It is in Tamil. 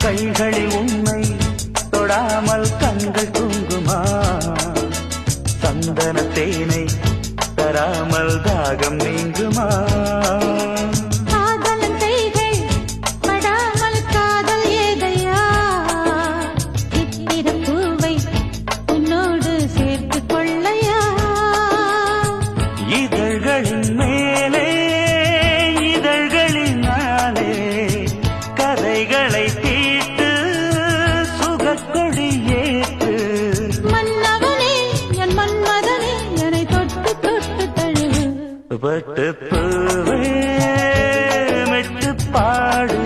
கைகளில் உன்னை தொடாமல் கண்கள் தூங்குமா சந்தன தேனை தராமல் தாகம் நீங்குமா இதழ்களின் மேலே இதழ்களினாலே கதைகளை தீட்டு சுகக்கொடி ஏற்று மன்னவனே என் மன்மதனே என்னை தொட்டு தொட்டு தழுவு பட்டு பூவே மெட்டு பாடு